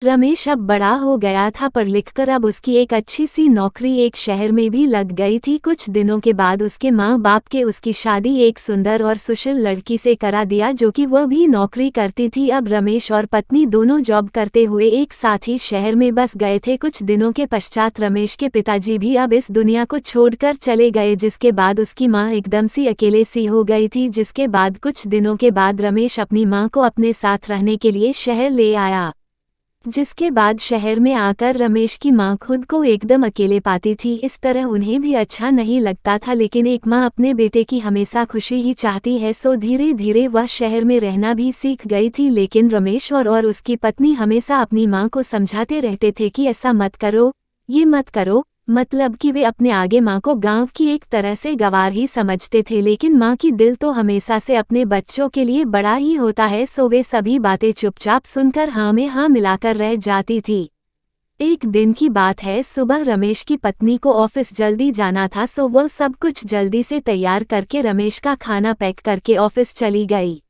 रमेश अब बड़ा हो गया था, पढ़ लिखकर अब उसकी एक अच्छी सी नौकरी एक शहर में भी लग गई थी। कुछ दिनों के बाद उसके माँ बाप के उसकी शादी एक सुंदर और सुशील लड़की से करा दिया, जो कि वह भी नौकरी करती थी। अब रमेश और पत्नी दोनों जॉब करते हुए एक साथ ही शहर में बस गए थे। कुछ दिनों के पश्चात रमेश के पिताजी भी अब इस दुनिया को छोड़कर चले गए, जिसके बाद उसकी माँ एकदम सी अकेले सी हो गई थी। जिसके बाद कुछ दिनों के बाद रमेश अपनी माँ को अपने साथ रहने के लिए शहर ले आया। जिसके बाद शहर में आकर रमेश की माँ खुद को एकदम अकेले पाती थी। इस तरह उन्हें भी अच्छा नहीं लगता था, लेकिन एक माँ अपने बेटे की हमेशा खुशी ही चाहती है, सो धीरे धीरे वह शहर में रहना भी सीख गई थी। लेकिन रमेश और उसकी पत्नी हमेशा अपनी माँ को समझाते रहते थे कि ऐसा मत करो, ये मत करो, मतलब कि वे अपने आगे माँ को गांव की एक तरह से गंवार ही समझते थे। लेकिन माँ की दिल तो हमेशा से अपने बच्चों के लिए बड़ा ही होता है, सो वे सभी बातें चुपचाप सुनकर हाँ में हाँ मिलाकर रह जाती थी। एक दिन की बात है, सुबह रमेश की पत्नी को ऑफिस जल्दी जाना था, सो वह सब कुछ जल्दी से तैयार करके रमेश का खाना पैक करके ऑफिस चली गई।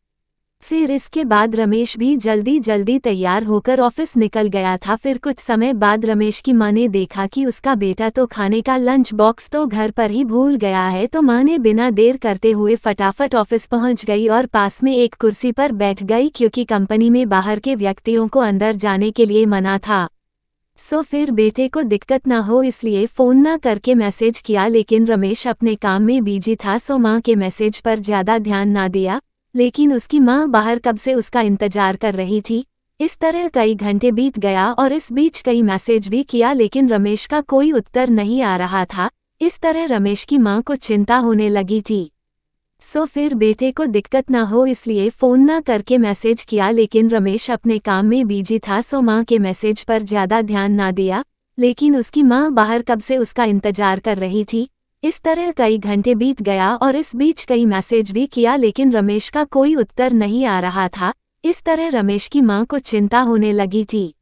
फिर इसके बाद रमेश भी जल्दी जल्दी तैयार होकर ऑफिस निकल गया था। फिर कुछ समय बाद रमेश की माँ ने देखा कि उसका बेटा तो खाने का लंच बॉक्स तो घर पर ही भूल गया है, तो माँ ने बिना देर करते हुए फटाफट ऑफिस पहुंच गई और पास में एक कुर्सी पर बैठ गई, क्योंकि कंपनी में बाहर के व्यक्तियों को अंदर जाने के लिए मना था। सो फिर बेटे को दिक्कत ना हो इसलिए फ़ोन ना करके मैसेज किया, लेकिन रमेश अपने काम में बिजी था, सो माँ के मैसेज पर ज़्यादा ध्यान ना दिया। लेकिन उसकी माँ बाहर कब से उसका इंतजार कर रही थी। इस तरह कई घंटे बीत गया और इस बीच कई मैसेज भी किया, लेकिन रमेश का कोई उत्तर नहीं आ रहा था। इस तरह रमेश की माँ को चिंता होने लगी थी। सो फिर बेटे को दिक्कत ना हो इसलिए फ़ोन ना करके मैसेज किया, लेकिन रमेश अपने काम में बिजी था, सो माँ के मैसेज पर ज़्यादा ध्यान ना दिया। लेकिन उसकी माँ बाहर कब से उसका इंतजार कर रही थी। इस तरह कई घंटे बीत गया और इस बीच कई मैसेज भी किया, लेकिन रमेश का कोई उत्तर नहीं आ रहा था। इस तरह रमेश की माँ को चिंता होने लगी थी।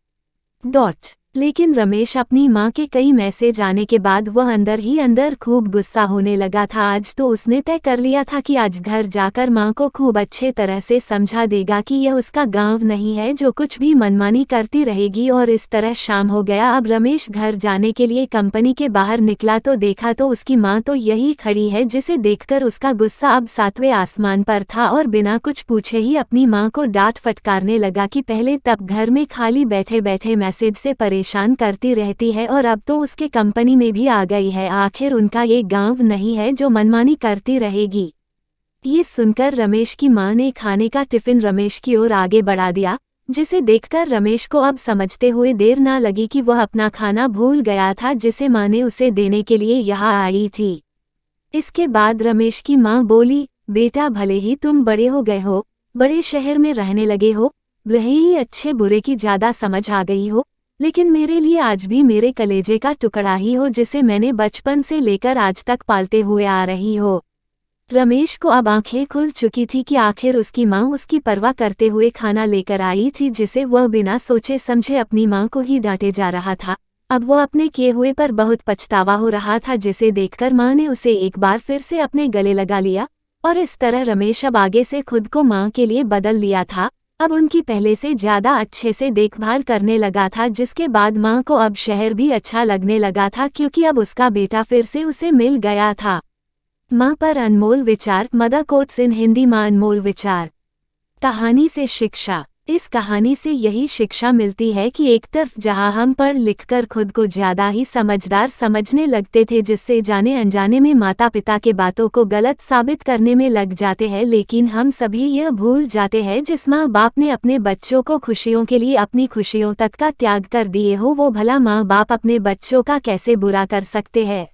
लेकिन रमेश अपनी माँ के कई मैसेज आने के बाद वह अंदर ही अंदर खूब गुस्सा होने लगा था। आज तो उसने तय कर लिया था कि आज घर जाकर माँ को खूब अच्छे तरह से समझा देगा कि यह उसका गांव नहीं है जो कुछ भी मनमानी करती रहेगी। और इस तरह शाम हो गया। अब रमेश घर जाने के लिए कंपनी के बाहर निकला तो देखा तो उसकी माँ तो यही खड़ी है, जिसे देखकर उसका गुस्सा अब 7वें आसमान पर था और बिना कुछ पूछे ही अपनी माँ को डांट फटकारने लगा कि पहले तब घर में खाली बैठे बैठे मैसेज से परेशान करती रहती है और अब तो उसके कंपनी में भी आ गई है। आखिर उनका ये गांव नहीं है जो मनमानी करती रहेगी। ये सुनकर रमेश की मां ने खाने का टिफिन रमेश की ओर आगे बढ़ा दिया, जिसे देखकर रमेश को अब समझते हुए देर ना लगी कि वह अपना खाना भूल गया था, जिसे मां ने उसे देने के लिए यहाँ आई थी। इसके बाद रमेश की मां बोली, बेटा भले ही तुम बड़े हो गए हो, बड़े शहर में रहने लगे हो, भले ही अच्छे बुरे की ज़्यादा समझ आ गई हो, लेकिन मेरे लिए आज भी मेरे कलेजे का टुकड़ा ही हो, जिसे मैंने बचपन से लेकर आज तक पालते हुए आ रही हो। रमेश को अब आंखें खुल चुकी थी कि आखिर उसकी माँ उसकी परवाह करते हुए खाना लेकर आई थी, जिसे वह बिना सोचे समझे अपनी माँ को ही डांटे जा रहा था। अब वह अपने किए हुए पर बहुत पछतावा हो रहा था, जिसे देखकर माँ ने उसे एक बार फिर से अपने गले लगा लिया और इस तरह रमेश अब आगे से खुद को माँ के लिए बदल लिया था। अब उनकी पहले से ज़्यादा अच्छे से देखभाल करने लगा था, जिसके बाद माँ को अब शहर भी अच्छा लगने लगा था, क्योंकि अब उसका बेटा फिर से उसे मिल गया था। माँ पर अनमोल विचार। Mother quotes in Hindi. माँ अनमोल विचार। कहानी से शिक्षा। इस कहानी से यही शिक्षा मिलती है कि एक तरफ जहाँ हम पढ़ लिखकर खुद को ज़्यादा ही समझदार समझने लगते थे, जिससे जाने अनजाने में माता पिता के बातों को गलत साबित करने में लग जाते हैं, लेकिन हम सभी यह भूल जाते हैं जिस माँ बाप ने अपने बच्चों को खुशियों के लिए अपनी खुशियों तक का त्याग कर दिए हो, वो भला माँ बाप अपने बच्चों का कैसे बुरा कर सकते हैं।